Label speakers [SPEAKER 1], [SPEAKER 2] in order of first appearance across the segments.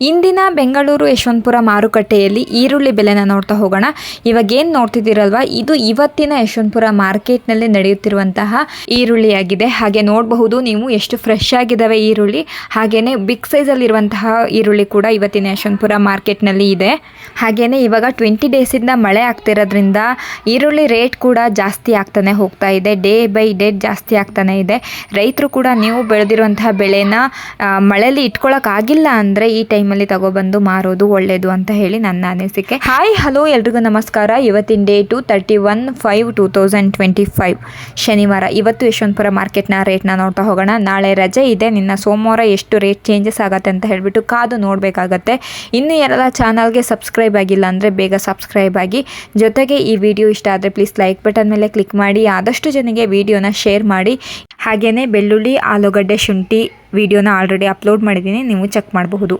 [SPEAKER 1] ಇಂದಿನ ಬೆಂಗಳೂರು ಯಶವಂತಪುರ ಮಾರುಕಟ್ಟೆಯಲ್ಲಿ ಈರುಳ್ಳಿ ಬೆಲೆನ ನೋಡ್ತಾ ಹೋಗೋಣ. ಇವಾಗ ಏನು ನೋಡ್ತಿದ್ದೀರಲ್ವಾ, ಇದು ಇವತ್ತಿನ ಯಶವಂತಪುರ ಮಾರ್ಕೆಟ್ನಲ್ಲಿ ನಡೆಯುತ್ತಿರುವಂತಹ ಈರುಳ್ಳಿಯಾಗಿದೆ. ಹಾಗೆ ನೋಡಬಹುದು ನೀವು ಎಷ್ಟು ಫ್ರೆಶ್ ಆಗಿದ್ದಾವೆ ಈರುಳ್ಳಿ. ಹಾಗೇನೆ ಬಿಗ್ ಸೈಜಲ್ಲಿರುವಂತಹ ಈರುಳ್ಳಿ ಕೂಡ ಇವತ್ತಿನ ಯಶವಂತಪುರ ಮಾರ್ಕೆಟ್ನಲ್ಲಿ ಇದೆ. ಹಾಗೇನೆ ಇವಾಗ 20 ಡೇಸಿಂದ ಮಳೆ ಆಗ್ತಿರೋದ್ರಿಂದ ಈರುಳ್ಳಿ ರೇಟ್ ಕೂಡ ಜಾಸ್ತಿ ಆಗ್ತಾನೆ ಹೋಗ್ತಾ ಇದೆ. ಡೇ ಬೈ ಡೇ ಜಾಸ್ತಿ ಆಗ್ತಾನೆ ಇದೆ. ರೈತರು ಕೂಡ ನೀವು ಬೆಳೆದಿರುವಂತಹ ಬೆಳೆನ ಮಳೆಯಲ್ಲಿ ಇಟ್ಕೊಳ್ಳೋಕ್ಕಾಗಿಲ್ಲ ಅಂದರೆ ಈ ಟೈಮಲ್ಲಿ ತಗೊಬಂದು ಮಾರೋದು ಒಳ್ಳೇದು ಅಂತ ಹೇಳಿ ನನ್ನ ಅನಿಸಿಕೆ. ಹಾಯ್ ಹಲೋ ಎಲ್ರಿಗೂ ನಮಸ್ಕಾರ. ಇವತ್ತಿನ ಡೇಟು 31/5/2025 ಶನಿವಾರ. ಇವತ್ತು ಯಶವಂತಪುರ ಮಾರ್ಕೆಟ್ನ ರೇಟ್ನ ನೋಡ್ತಾ ಹೋಗೋಣ. ನಾಳೆ ರಜೆ ಇದೆ. ನಿನ್ನ ಸೋಮವಾರ ಎಷ್ಟು ರೇಟ್ ಚೇಂಜಸ್ ಆಗುತ್ತೆ ಅಂತ ಹೇಳಿಬಿಟ್ಟು ಕಾದು ನೋಡಬೇಕಾಗತ್ತೆ. ಇನ್ನು ಯಾರೆಲ್ಲ ಚಾನಲ್ಗೆ ಸಬ್ಸ್ಕ್ರೈಬ್ ಆಗಿಲ್ಲ ಅಂದರೆ ಬೇಗ ಸಬ್ಸ್ಕ್ರೈಬ್ ಆಗಿ. ಜೊತೆಗೆ ಈ ವಿಡಿಯೋ ಇಷ್ಟ ಆದರೆ ಪ್ಲೀಸ್ ಲೈಕ್ ಬಟನ್ ಮೇಲೆ ಕ್ಲಿಕ್ ಮಾಡಿ. ಆದಷ್ಟು ಜನಗೆ ವಿಡಿಯೋನ ಶೇರ್ ಮಾಡಿ. ಹಾಗೆಯೇ ಬೆಳ್ಳುಳ್ಳಿ, ಆಲೂಗಡ್ಡೆ, ಶುಂಠಿ ವಿಡಿಯೋನ ಆಲ್ರೆಡಿ ಅಪ್ಲೋಡ್ ಮಾಡಿದ್ದೀನಿ, ನೀವು ಚೆಕ್ ಮಾಡಬಹುದು.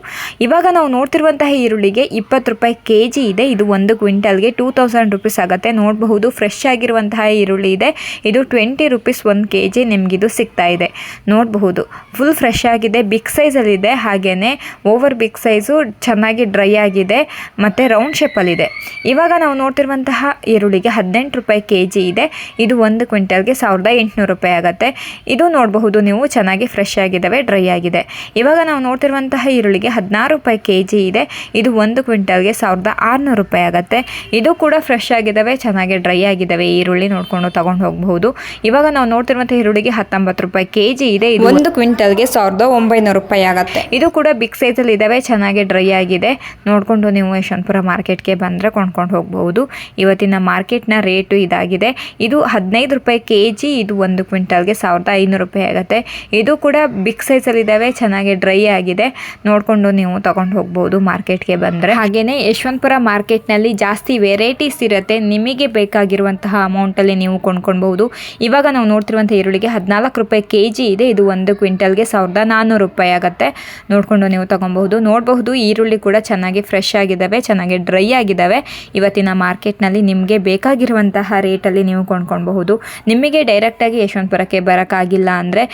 [SPEAKER 1] ಇವಾಗ ನಾವು ನೋಡ್ತಿರುವಂತಹ ಈರುಳ್ಳಿಗೆ 20 ರೂಪಾಯಿ kg ಇದೆ. ಇದು 1 ಕ್ವಿಂಟಲ್ಗೆ 2000 ರೂಪೀಸ್ ಆಗುತ್ತೆ. ನೋಡಬಹುದು ಫ್ರೆಶ್ ಆಗಿರುವಂತಹ ಈರುಳ್ಳಿ ಇದೆ. ಇದು 20 ರೂಪೀಸ್ 1 kg ನಿಮಗಿದು ಸಿಗ್ತಾ ಇದೆ. ನೋಡಬಹುದು ಫುಲ್ ಫ್ರೆಶ್ ಆಗಿದೆ, ಬಿಗ್ ಸೈಜಲ್ಲಿದೆ. ಹಾಗೆಯೇ ಓವರ್ ಬಿಗ್ ಸೈಜು ಚೆನ್ನಾಗಿ ಡ್ರೈ ಆಗಿದೆ ಮತ್ತು ರೌಂಡ್ ಶೇಪಲ್ಲಿದೆ. ಇವಾಗ ನಾವು ನೋಡ್ತಿರುವಂತಹ ಈರುಳ್ಳಿಗೆ 18 ರೂಪಾಯಿ kg ಇದೆ. ಇದು 1 ಕ್ವಿಂಟಲ್ಗೆ 1800 ರೂಪಾಯಿ ಆಗುತ್ತೆ. ಇದು ನೋಡಬಹುದು ನೀವು ಚೆನ್ನಾಗಿ ಫ್ರೆಶ್ ಆಗಿದ್ದಾವೆ, ಡ್ರೈ ಆಗಿದೆ. ಇವಾಗ ನಾವು ನೋಡ್ತಿರುವಂತಹ ಈರುಳ್ಳಿಗೆ 16 ರೂಪಾಯಿ kg ಇದೆ. ಇದು 1 ಕ್ವಿಂಟಲ್ಗೆ 1600 ರೂಪಾಯಿ ಆಗುತ್ತೆ. ಇದು ಕೂಡ ಫ್ರೆಶ್ ಆಗಿದ್ದಾವೆ, ಚೆನ್ನಾಗಿ ಡ್ರೈ ಆಗಿದ್ದಾವೆ. ಈರುಳ್ಳಿ ನೋಡಿಕೊಂಡು ತಗೊಂಡು ಹೋಗಬಹುದು. ಇವಾಗ ನಾವು ನೋಡ್ತಿರುವಂಥ ಈರುಳ್ಳಿಗೆ 19 ರೂಪಾಯಿ kg ಇದೆ. ಇದು 1 ಕ್ವಿಂಟಲ್ಗೆ 1900 ರೂಪಾಯಿ ಆಗುತ್ತೆ. ಇದು ಕೂಡ ಬಿಗ್ ಸೈಜಲ್ಲಿ ಇದ್ದಾವೆ, ಚೆನ್ನಾಗಿ ಡ್ರೈ ಆಗಿದೆ. ನೋಡಿಕೊಂಡು ನೀವು ಯಶವಂತಪುರ ಮಾರ್ಕೆಟ್ಗೆ ಬಂದರೆ ಕೊಂಡ್ಕೊಂಡು ಹೋಗಬಹುದು. ಇವತ್ತಿನ ಮಾರ್ಕೆಟ್ನ ರೇಟು ಇದಾಗಿದೆ. ಇದು 15 ರೂಪಾಯಿ kg. ಇದು 1 ಕ್ವಿಂಟಲ್ಗೆ 1500 ರೂಪಾಯಿ ಆಗುತ್ತೆ. ಇದು ಕೂಡ ಬಿಗ್ ಸೈಜಲ್ಲಿದ್ದಾವೆ, ಚೆನ್ನಾಗಿ ಡ್ರೈ ಆಗಿದೆ. ನೋಡಿಕೊಂಡು ನೀವು ತಗೊಂಡು ಹೋಗ್ಬೋದು ಮಾರ್ಕೆಟ್ಗೆ ಬಂದರೆ. ಹಾಗೆಯೇ ಯಶವಂತಪುರ ಮಾರ್ಕೆಟ್ನಲ್ಲಿ ಜಾಸ್ತಿ ವೆರೈಟೀಸ್ ಇರುತ್ತೆ. ನಿಮಗೆ ಬೇಕಾಗಿರುವಂತಹ ಅಮೌಂಟಲ್ಲಿ ನೀವು ಕೊಂಡ್ಕೊಳ್ಬಹುದು. ಇವಾಗ ನಾವು ನೋಡ್ತಿರುವಂಥ ಈರುಳ್ಳಿಗೆ 14 ರೂಪಾಯಿ kg ಇದೆ. ಇದು 1 ಕ್ವಿಂಟಲ್ಗೆ 1400 ರೂಪಾಯಿ ಆಗುತ್ತೆ. ನೋಡಿಕೊಂಡು ನೀವು ತಗೊಬಹುದು. ನೋಡಬಹುದು ಈರುಳ್ಳಿ ಕೂಡ ಚೆನ್ನಾಗಿ ಫ್ರೆಶ್ ಆಗಿದ್ದಾವೆ, ಚೆನ್ನಾಗಿ ಡ್ರೈ ಆಗಿದ್ದಾವೆ. ಇವತ್ತಿನ ಮಾರ್ಕೆಟ್ನಲ್ಲಿ ನಿಮಗೆ ಬೇಕಾಗಿರುವಂತಹ ರೇಟಲ್ಲಿ ನೀವು ಕೊಂಡ್ಕೊಳ್ಬಹುದು. ನಿಮಗೆ ಡೈರೆಕ್ಟಾಗಿ ಯಶವಂತಪುರಕ್ಕೆ ಬರೋಕ್ಕಾಗಿಲ್ಲ ಅಂದರೆ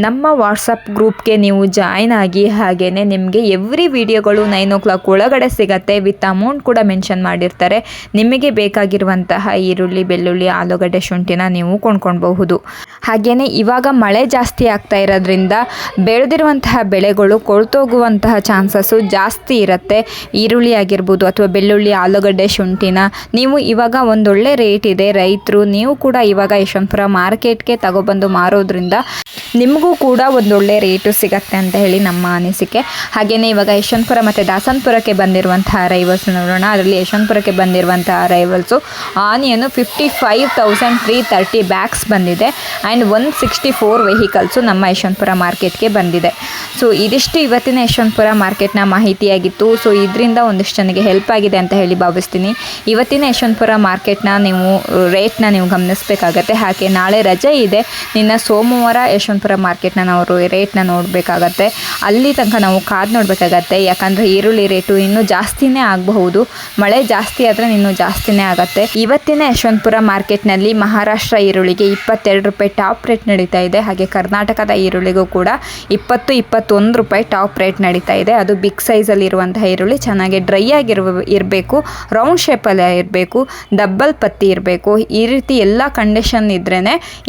[SPEAKER 1] ನಮ್ಮ ವಾಟ್ಸಪ್ ಗ್ರೂಪ್ಗೆ ನೀವು ಜಾಯ್ನ್ ಆಗಿ. ಹಾಗೆಯೇ ನಿಮಗೆ ಎವ್ರಿ ವಿಡಿಯೋಗಳು 9 o'clock ಒಳಗಡೆ ಸಿಗತ್ತೆ. ವಿತ್ ಅಮೌಂಟ್ ಕೂಡ ಮೆನ್ಷನ್ ಮಾಡಿರ್ತಾರೆ. ನಿಮಗೆ ಬೇಕಾಗಿರುವಂತಹ ಈರುಳ್ಳಿ, ಬೆಳ್ಳುಳ್ಳಿ, ಆಲೂಗಡ್ಡೆ, ಶುಂಠಿನ ನೀವು ಕೊಂಡ್ಕೊಳ್ಬಹುದು. ಹಾಗೆಯೇ ಇವಾಗ ಮಳೆ ಜಾಸ್ತಿ ಆಗ್ತಾ ಇರೋದ್ರಿಂದ ಬೆಳೆದಿರುವಂತಹ ಬೆಳೆಗಳು ಕೊಳ್ತೋಗುವಂತಹ ಚಾನ್ಸಸ್ಸು ಜಾಸ್ತಿ ಇರುತ್ತೆ. ಈರುಳ್ಳಿ ಆಗಿರ್ಬೋದು ಅಥವಾ ಬೆಳ್ಳುಳ್ಳಿ, ಆಲೂಗಡ್ಡೆ, ಶುಂಠಿನ ನೀವು ಇವಾಗ ಒಂದೊಳ್ಳೆ ರೇಟ್ ಇದೆ. ರೈತರು ನೀವು ಕೂಡ ಇವಾಗ ಯಶವಂತಪುರ ಮಾರ್ಕೆಟ್ಗೆ ತಗೊಬಂದು ಮಾರೋದ್ರಿಂದ ನಿಮಗೂ ಕೂಡ ಒಂದೊಳ್ಳೆ ರೇಟು ಸಿಗತ್ತೆ ಅಂತ ಹೇಳಿ ನಮ್ಮ ಅನಿಸಿಕೆ. ಹಾಗೆಯೇ ಇವಾಗ ಯಶವಂತಪುರ ಮತ್ತು ದಾಸನಪುರಕ್ಕೆ ಬಂದಿರುವಂತಹ ಅರೈವಲ್ಸ್ ನೋಡೋಣ. ಅದರಲ್ಲಿ ಯಶವಂತಪುರಕ್ಕೆ ಬಂದಿರುವಂತಹ ಅರೈವಲ್ಸು ಆನಿಯನು 55,330 ಬ್ಯಾಗ್ಸ್ ಬಂದಿದೆ. ಆ್ಯಂಡ್ 164 ವೆಹಿಕಲ್ಸು ನಮ್ಮ ಯಶವಂತಪುರ ಮಾರ್ಕೆಟ್ಗೆ ಬಂದಿದೆ. ಸೊ ಇದಿಷ್ಟು ಇವತ್ತಿನ ಯಶವಂತಪುರ ಮಾರ್ಕೆಟ್ನ ಮಾಹಿತಿಯಾಗಿತ್ತು. ಸೊ ಇದರಿಂದ ಒಂದಿಷ್ಟು ಜನಕ್ಕೆ ಹೆಲ್ಪ್ ಆಗಿದೆ ಅಂತ ಹೇಳಿ ಭಾವಿಸ್ತೀನಿ. ಇವತ್ತಿನ ಯಶವಂತಪುರ ಮಾರ್ಕೆಟ್ನ ರೇಟ್ನ ನೀವು ಗಮನಿಸಬೇಕಾಗತ್ತೆ. ಹಾಗೆ ನಾಳೆ ರಜೆ ಇದೆ. ನಿನ್ನ ಸೋಮವಾರ ಯಶವಂತಪುರ ಮಾರ್ಕೆಟ್ನ ನಾವು ರೇಟ್ನ ನೋಡಬೇಕಾಗತ್ತೆ. ಅಲ್ಲಿ ತನಕ ನಾವು ಕಾದು ನೋಡಬೇಕಾಗತ್ತೆ. ಯಾಕಂದರೆ ಈರುಳ್ಳಿ ರೇಟು ಇನ್ನೂ ಜಾಸ್ತಿನೇ ಆಗಬಹುದು. ಮಳೆ ಜಾಸ್ತಿ ಆದರೆ ಇನ್ನೂ ಜಾಸ್ತಿನೇ ಆಗುತ್ತೆ. ಇವತ್ತಿನ ಯಶವಂತಪುರ ಮಾರ್ಕೆಟ್ನಲ್ಲಿ ಮಹಾರಾಷ್ಟ್ರ ಈರುಳ್ಳಿಗೆ 22 ರೂಪಾಯಿ ಟಾಪ್ ರೇಟ್ ನಡೀತಾ ಇದೆ. ಹಾಗೆ ಕರ್ನಾಟಕದ ಈರುಳ್ಳಿಗೂ ಕೂಡ 20-21 ರೂಪಾಯಿ ಟಾಪ್ ರೇಟ್ ನಡೀತಾ ಇದೆ. ಅದು ಬಿಗ್ ಸೈಜಲ್ಲಿ ಇರುವಂತಹ ಈರುಳ್ಳಿ, ಚೆನ್ನಾಗಿ ಡ್ರೈ ಇರಬೇಕು, ರೌಂಡ್ ಶೇಪಲ್ಲಿ ಇರಬೇಕು, ಡಬ್ಬಲ್ ಪತ್ತಿ ಇರಬೇಕು. ಈ ರೀತಿ ಎಲ್ಲ ಕಂಡೀಷನ್ ಇದ್ರೇ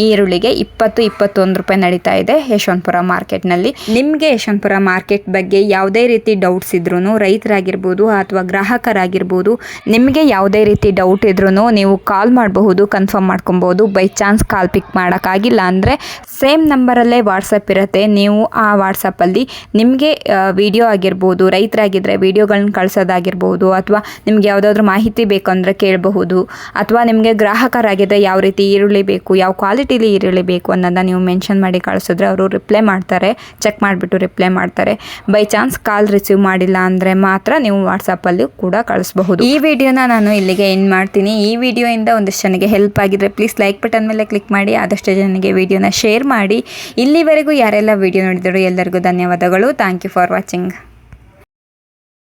[SPEAKER 1] ಈರುಳ್ಳಿಗೆ 20-21 ರೂಪಾಯಿ ನಡೀತಾ ಇದೆ ಯಶವಂತಪುರ ಮಾರ್ಕೆಟ್ನಲ್ಲಿ. ನಿಮಗೆ ಯಶವಂತಪುರ ಮಾರ್ಕೆಟ್ ಬಗ್ಗೆ ಯಾವುದೇ ರೀತಿ ಡೌಟ್ಸ್ ಇದ್ರೂ, ರೈತರಾಗಿರ್ಬೋದು ಅಥವಾ ಗ್ರಾಹಕರಾಗಿರ್ಬೋದು, ನಿಮಗೆ ಯಾವುದೇ ರೀತಿ ಡೌಟ್ ಇದ್ರೂ ನೀವು ಕಾಲ್ ಮಾಡಬಹುದು, ಕನ್ಫರ್ಮ್ ಮಾಡ್ಕೊಬೋದು. ಬೈ ಚಾನ್ಸ್ ಕಾಲ್ ಪಿಕ್ ಮಾಡೋಕ್ಕಾಗಿಲ್ಲ ಅಂದರೆ ಸೇಮ್ ನಂಬರಲ್ಲೇ ವಾಟ್ಸಪ್ ಇರುತ್ತೆ. ನೀವು ಆ ವಾಟ್ಸಪ್ಪಲ್ಲಿ ನಿಮಗೆ ವಿಡಿಯೋ ಆಗಿರ್ಬೋದು, ರೈತರಾಗಿದ್ದರೆ ವಿಡಿಯೋಗಳನ್ನ ಕಳಿಸೋದಾಗಿರ್ಬೋದು, ಅಥವಾ ನಿಮ್ಗೆ ಯಾವುದಾದ್ರೂ ಮಾಹಿತಿ ಬೇಕು ಅಂದರೆ ಕೇಳಬಹುದು, ಅಥವಾ ನಿಮಗೆ ಗ್ರಾಹಕರಾಗಿದ್ದರೆ ಯಾವ ರೀತಿ ಈರುಳ್ಳಿ ಬೇಕು, ಯಾವ ಕ್ವಾಲಿಟಿಲಿ ಈರುಳ್ಳಿ ಬೇಕು ಅನ್ನೋದನ್ನ ನೀವು ಮೆನ್ಷನ್ ಮಾಡಿ ಕಳಿಸಿದ್ರೆ ಅವರು ರಿಪ್ಲೈ ಮಾಡ್ತಾರೆ. ಚೆಕ್ ಮಾಡಿಬಿಟ್ಟು ರಿಪ್ಲೈ ಮಾಡ್ತಾರೆ. ಬೈ ಚಾನ್ಸ್ ಕಾಲ್ ರಿಸೀವ್ ಮಾಡಿಲ್ಲ ಅಂದರೆ ಮಾತ್ರ ನೀವು ವಾಟ್ಸಪ್ಪಲ್ಲಿ ಕೂಡ ಕಳಿಸಬಹುದು. ಈ ವಿಡಿಯೋನ ನಾನು ಇಲ್ಲಿಗೆ ಎಂಡ್ ಮಾಡ್ತೀನಿ. ಈ ವಿಡಿಯೋಯಿಂದ ಒಂದಿಷ್ಟು ಜನಕ್ಕೆ ಹೆಲ್ಪ್ ಆಗಿದ್ರೆ ಪ್ಲೀಸ್ ಲೈಕ್ ಬಟನ್ ಮೇಲೆ ಕ್ಲಿಕ್ ಮಾಡಿ. ಆದಷ್ಟು ಜನಕ್ಕೆ ವಿಡಿಯೋನ ಶೇರ್ ಮಾಡಿ. ಇಲ್ಲಿವರೆಗೂ ಯಾರೆಲ್ಲ ವಿಡಿಯೋ ನೋಡಿದ್ರು ಎಲ್ಲರಿಗೂ ಧನ್ಯವಾದಗಳು. Thank you for watching.